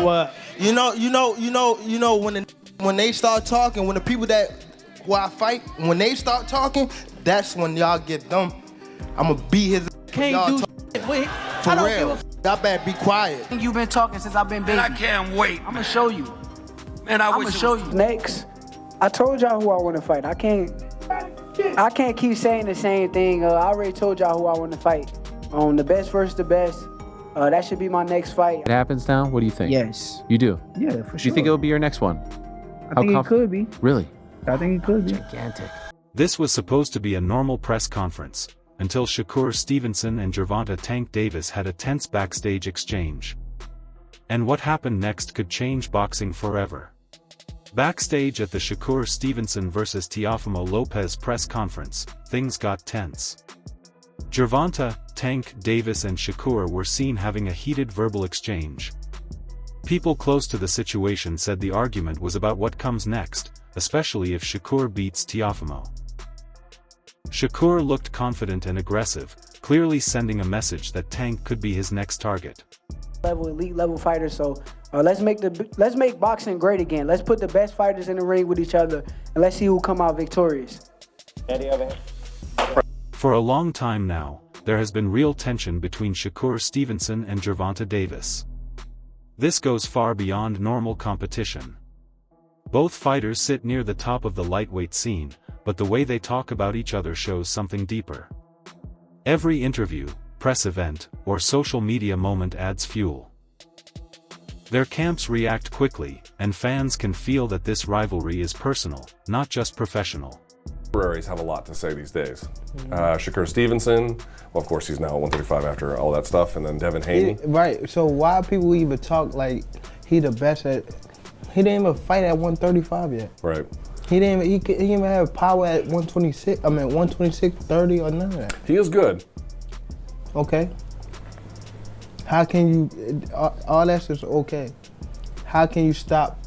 What? When they start talking, when the people who I fight, when they start talking, that's when y'all get them. I'ma beat his. Can't do shit. Wait, For I don't real. give Y'all better be quiet. You've been talking since I've been baby. Man, I can't wait. I'm gonna show you. Man, I'm gonna show you. Next, I told y'all who I want to fight. I can't keep saying the same thing. I already told y'all who I want to fight. The best versus the best. That should be my next fight. It happens now? What do you think? Yes. You do? Yeah, for sure. Do you think it'll be your next one? I think it could be. Really? I think it could be. Gigantic. This was supposed to be a normal press conference, until Shakur Stevenson and Gervonta Tank Davis had a tense backstage exchange. And what happened next could change boxing forever. Backstage at the Shakur Stevenson vs Teofimo Lopez press conference, things got tense. Gervonta, Tank Davis and Shakur were seen having a heated verbal exchange. People close to the situation said the argument was about what comes next, especially if Shakur beats Teofimo. Shakur looked confident and aggressive, clearly sending a message that Tank could be his next target. Elite level fighters. So let's make boxing great again. Let's put the best fighters in the ring with each other, and let's see who come out victorious. For a long time now, there has been real tension between Shakur Stevenson and Gervonta Davis. This goes far beyond normal competition. Both fighters sit near the top of the lightweight scene, but the way they talk about each other shows something deeper. Every interview, press event, or social media moment adds fuel. Their camps react quickly, and fans can feel that this rivalry is personal, not just professional. Contemporaries have a lot to say these days. Shakur Stevenson, well, of course he's now at 135 after all that stuff, and then Devin Haney. Right, so why people even talk like he the best at, he didn't even fight at 135 yet. Right. He didn't even have power at 126, 126, 30 or none of that. He is good. Okay. How can you, all that's just okay. How can you stop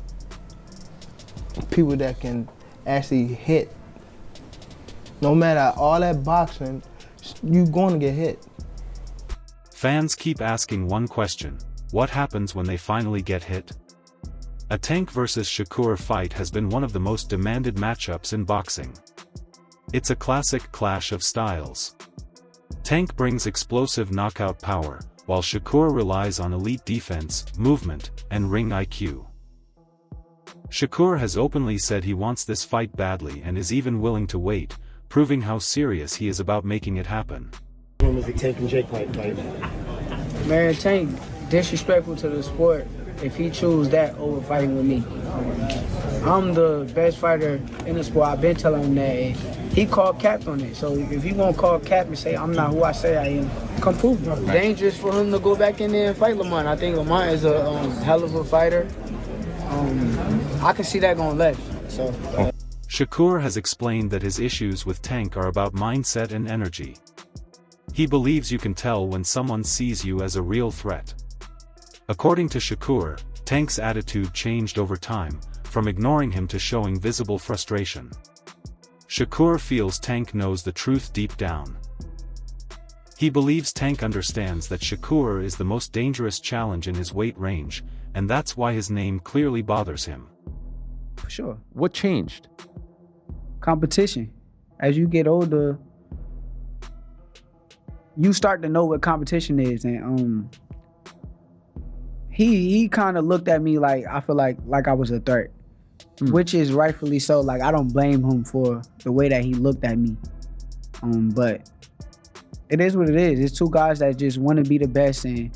people that can actually hit? No matter all that boxing, you're going to get hit. Fans keep asking one question: what happens when they finally get hit? A Tank vs Shakur fight has been one of the most demanded matchups in boxing. It's a classic clash of styles. Tank brings explosive knockout power, while Shakur relies on elite defense, movement, and ring IQ. Shakur has openly said he wants this fight badly and is even willing to wait, proving how serious he is about making it happen. When was the Tank and Jake fight? Man, Tank disrespectful to the sport if he choose that over fighting with me. I'm the best fighter in the sport. I've been telling him that. And he called cap on it. So if he won't call cap and say I'm not who I say I am, come prove it. Dangerous for him to go back in there and fight Lamont. I think Lamont is a hell of a fighter. I can see that going left. So. Shakur has explained that his issues with Tank are about mindset and energy. He believes you can tell when someone sees you as a real threat. According to Shakur, Tank's attitude changed over time, from ignoring him to showing visible frustration. Shakur feels Tank knows the truth deep down. He believes Tank understands that Shakur is the most dangerous challenge in his weight range, and that's why his name clearly bothers him. For sure. What changed? Competition. As you get older, you start to know what competition is, and he kind of looked at me like I feel like I was a threat, which is rightfully so. Like I don't blame him for the way that he looked at me, but it is what it is. It's two guys that just want to be the best in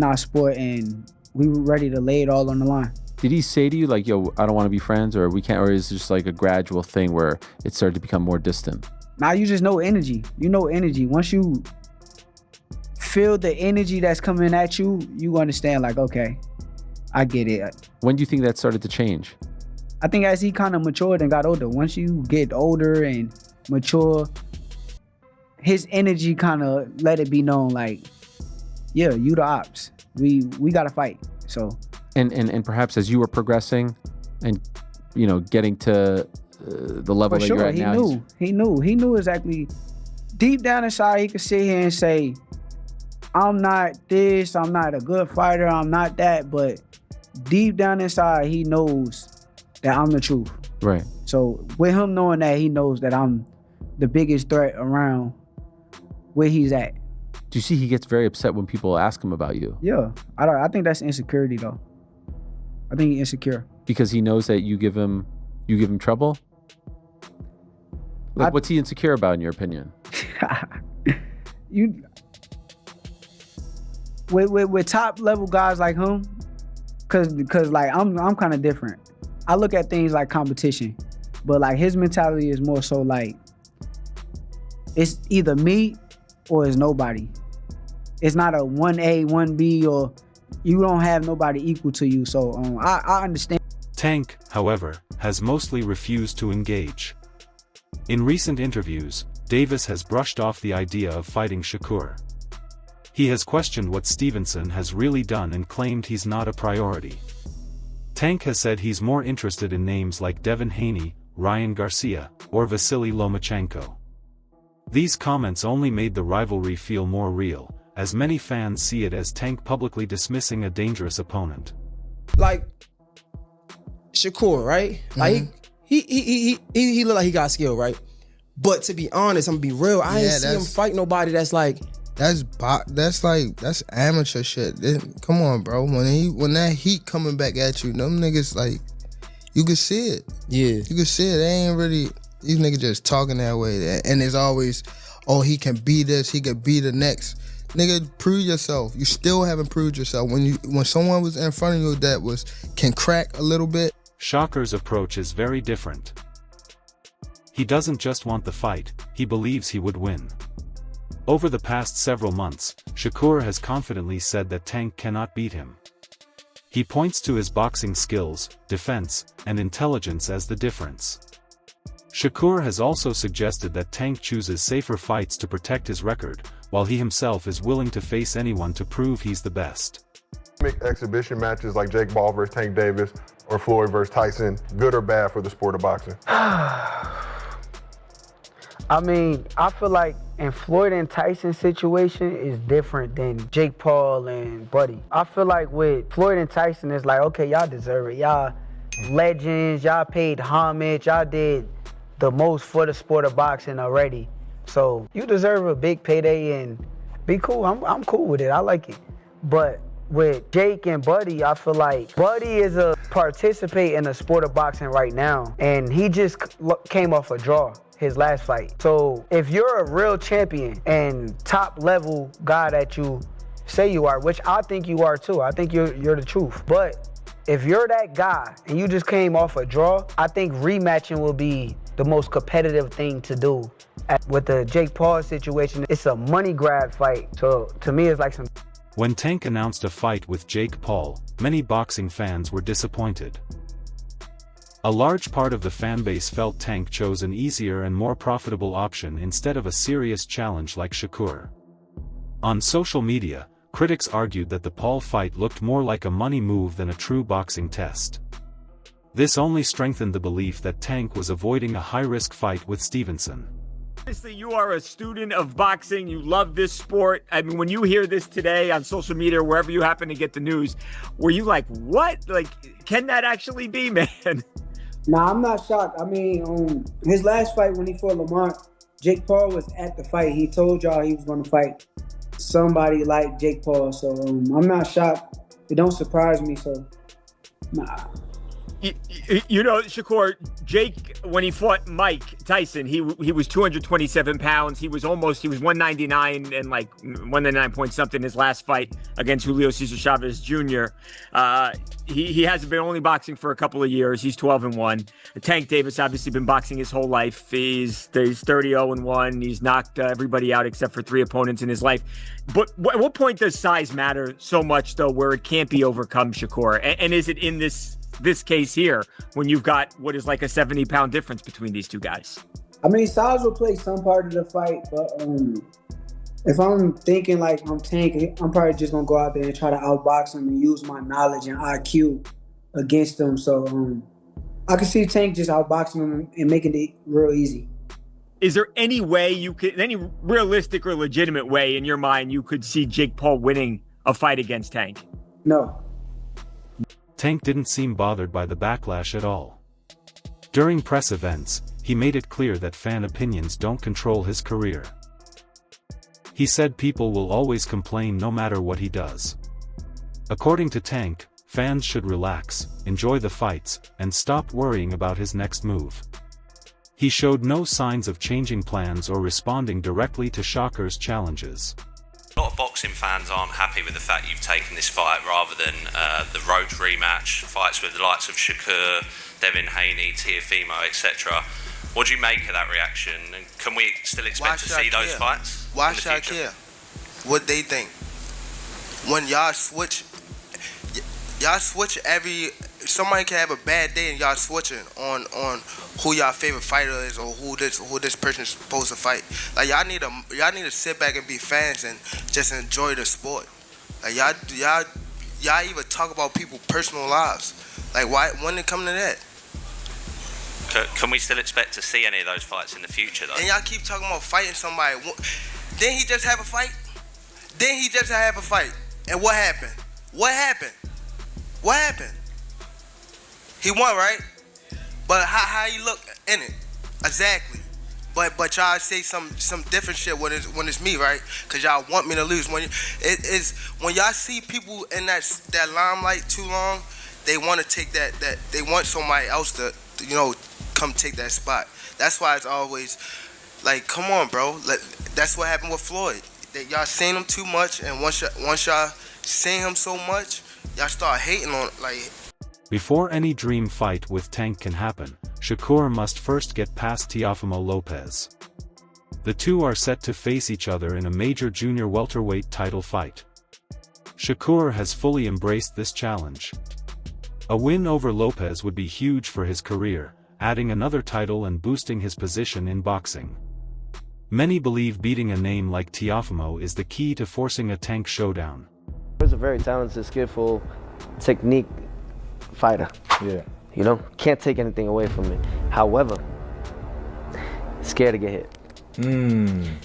our sport, and we were ready to lay it all on the line. Did he say to you like, yo, I don't want to be friends, or we can't, or is it just like a gradual thing where it started to become more distant? Now you just know energy. You know energy. Once you feel the energy that's coming at you, you understand like, okay, I get it. When do you think that started to change? I think as he kind of matured and got older. Once you get older and mature, his energy kind of let it be known like, yeah, you the ops. We got to fight. So. And perhaps as you were progressing and, you know, getting to the level that you're at now. He knew exactly. Deep down inside, he could sit here and say, I'm not this, I'm not a good fighter, I'm not that, but deep down inside, he knows that I'm the truth. Right. So with him knowing that, he knows that I'm the biggest threat around where he's at. Do you see he gets very upset when people ask him about you? Yeah, I think that's insecurity though. I think he's insecure. Because he knows that you give him trouble? Like, what's he insecure about in your opinion? With top level guys like him, cause like I'm kind of different. I look at things like competition, but like his mentality is more so like it's either me or it's nobody. It's not a 1A, 1B, or you don't have nobody equal to you. So I understand. Tank, however, has mostly refused to engage. In recent interviews, Davis has brushed off the idea of fighting Shakur. He has questioned what Stevenson has really done and claimed he's not a priority. Tank has said he's more interested in names like Devin Haney, Ryan Garcia, or Vasily Lomachenko. These comments only made the rivalry feel more real, as many fans see it as Tank publicly dismissing a dangerous opponent. Like Shakur, right? Like he look like he got skill, right? But to be honest, I'm gonna be real. I ain't see him fight nobody that's like. That's amateur shit. Come on, bro. When that heat coming back at you, them niggas like, you can see it. Yeah, you can see it. They ain't really, these niggas just talking that way. And it's always, oh, he can be this, he can be the next. Nigga, prove yourself. You still haven't proved yourself. When someone was in front of you that can crack a little bit. Shakur's approach is very different. He doesn't just want the fight, he believes he would win. Over the past several months, Shakur has confidently said that Tank cannot beat him. He points to his boxing skills, defense, and intelligence as the difference. Shakur has also suggested that Tank chooses safer fights to protect his record, while he himself is willing to face anyone to prove he's the best. Make exhibition matches like Jake Paul versus Tank Davis or Floyd versus Tyson good or bad for the sport of boxing? I mean, I feel like in Floyd and Tyson situation is different than Jake Paul and Buddy. I feel like with Floyd and Tyson, it's like, okay, y'all deserve it. Y'all legends, y'all paid homage, y'all did the most for the sport of boxing already. So you deserve a big payday and be cool. I'm cool with it. I like it. But with Jake and Buddy, I feel like Buddy is a participate in the sport of boxing right now, and he just came off a draw his last fight. So if you're a real champion and top level guy that you say you are, which I think you are too, I think you're the truth. But if you're that guy and you just came off a draw, I think rematching will be the most competitive thing to do. With the Jake Paul situation, it's a money grab fight. So to me, it's like some. When Tank announced a fight with Jake Paul, many boxing fans were disappointed. A large part of the fanbase felt Tank chose an easier and more profitable option instead of a serious challenge like Shakur. On social media, critics argued that the Paul fight looked more like a money move than a true boxing test. This only strengthened the belief that Tank was avoiding a high-risk fight with Stevenson. Obviously, you are a student of boxing. You love this sport. I mean, when you hear this today on social media or wherever you happen to get the news, were you like, what? Like, can that actually be, man? Nah, I'm not shocked. I mean, his last fight when he fought Lamont, Jake Paul was at the fight. He told y'all he was going to fight somebody like Jake Paul. So I'm not shocked. It don't surprise me. So, nah. You know, Shakur, Jake, when he fought Mike Tyson, he was 227 pounds. He was 199 and like 199 point something his last fight against Julio Cesar Chavez Jr. He hasn't been only boxing for a couple of years. He's 12-1. Tank Davis obviously been boxing his whole life. He's 30-0-1. He's knocked everybody out except for 3 opponents in his life. But at what point does size matter so much, though, where it can't be overcome, Shakur? And is it in this case here when you've got what is like a 70-pound difference between these two guys? I mean, size will play some part of the fight, but if I'm thinking like I'm Tank, I'm probably just gonna go out there and try to outbox him and use my knowledge and IQ against him. So I can see Tank just outboxing him and making it real easy. Is there any way any realistic or legitimate way in your mind you could see Jake Paul winning a fight against Tank? No. Tank didn't seem bothered by the backlash at all. During press events, he made it clear that fan opinions don't control his career. He said people will always complain no matter what he does. According to Tank, fans should relax, enjoy the fights, and stop worrying about his next move. He showed no signs of changing plans or responding directly to Shakur's challenges. A lot of boxing fans aren't happy with the fact you've taken this fight rather than the Rhodes rematch, fights with the likes of Shakur, Devin Haney, Teofimo, etc. What do you make of that reaction? And can we still expect to see those fights? Why should I care what they think? When y'all switch somebody can have a bad day and y'all switching on who y'all favorite fighter is or who this person is supposed to fight. Like y'all need to sit back and be fans and just enjoy the sport. Like y'all even talk about people's personal lives. Like why when it come to that? Can we still expect to see any of those fights in the future though? And y'all keep talking about fighting somebody. Didn't he just have a fight? And what happened? What happened? He won, right? But how you look in it? Exactly. But y'all say some different shit when it's me, right? Cause y'all want me to lose. When y'all see people in that limelight too long, they want to take that they want somebody else to come take that spot. That's why it's always like, come on, bro. That's what happened with Floyd. Y'all seen him too much, and once y'all seen him so much, y'all start hating on it. Like, before any dream fight with Tank can happen, Shakur must first get past Teofimo Lopez. The two are set to face each other in a major junior welterweight title fight. Shakur has fully embraced this challenge. A win over Lopez would be huge for his career, adding another title and boosting his position in boxing. Many believe beating a name like Teofimo is the key to forcing a Tank showdown. He's a very talented, skillful, technique fighter. Yeah. Can't take anything away from it. However, scared to get hit.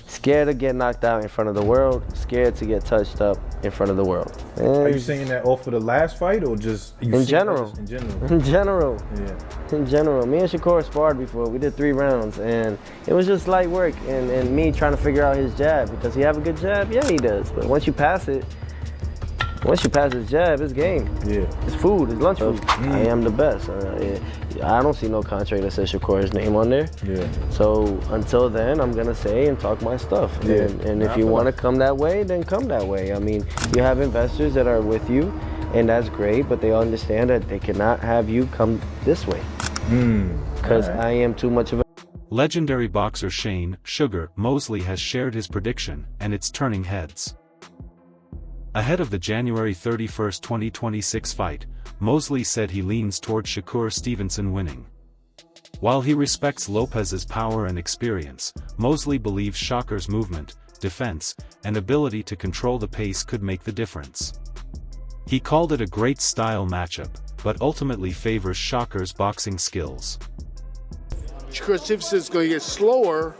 Scared to get knocked out in front of the world. Scared to get touched up in front of the world. Are you saying that off of the last fight or just in general? In general. In general. Yeah. In general. Me and Shakur sparred before. We did 3 rounds, and it was just light work. And me trying to figure out his jab. Does he have a good jab? Yeah, he does. But once you pass his jab, it's game. Yeah. It's food. It's lunch food. I am the best. I don't see no contract that says Shakur's name on there. Yeah. So until then, I'm gonna say and talk my stuff. Yeah. And if you want to come that way, then come that way. I mean, you have investors that are with you, and that's great. But they understand that they cannot have you come this way because I am too much of a. Legendary boxer Shane "Sugar" Mosley has shared his prediction, and it's turning heads. Ahead of the January 31, 2026 fight, Mosley said he leans toward Shakur Stevenson winning. While he respects Lopez's power and experience, Mosley believes Shakur's movement, defense, and ability to control the pace could make the difference. He called it a great style matchup, but ultimately favors Shakur's boxing skills. Shakur Stevenson's going to get slower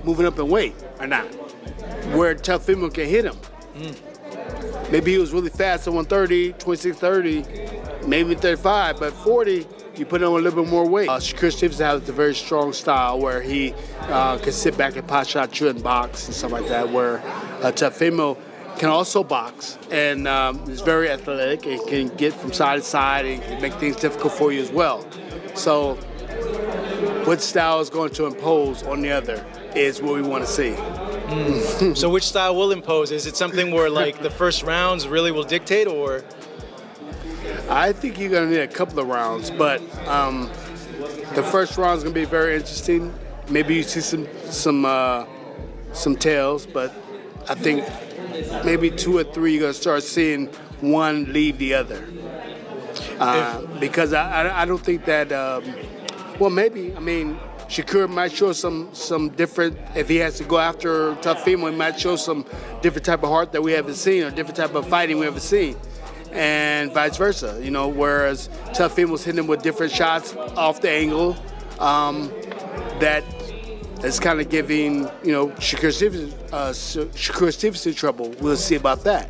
moving up in weight, or not, where Teofimo can hit him. Maybe he was really fast at 130, 26-30, maybe 35, but 40, you put on a little bit more weight. Shakur Stevenson has a very strong style where he can sit back and pot shot you and box and stuff like that, where Teofimo can also box and is very athletic and can get from side to side and can make things difficult for you as well. So what style is going to impose on the other is what we want to see. So which style will impose? Is it something where like the first rounds really will dictate, or? I think you're going to need a couple of rounds, but the first round is going to be very interesting. Maybe you see some tails, but I think maybe 2 or 3 you're going to start seeing one leave the other. Because I don't think that, well, maybe, I mean, Shakur might show some different, if he has to go after Teofimo, he might show some different type of heart that we haven't seen or different type of fighting we haven't seen. And vice versa, whereas Teofimo's hitting him with different shots off the angle that's kind of giving, Shakur Stevenson trouble. We'll see about that.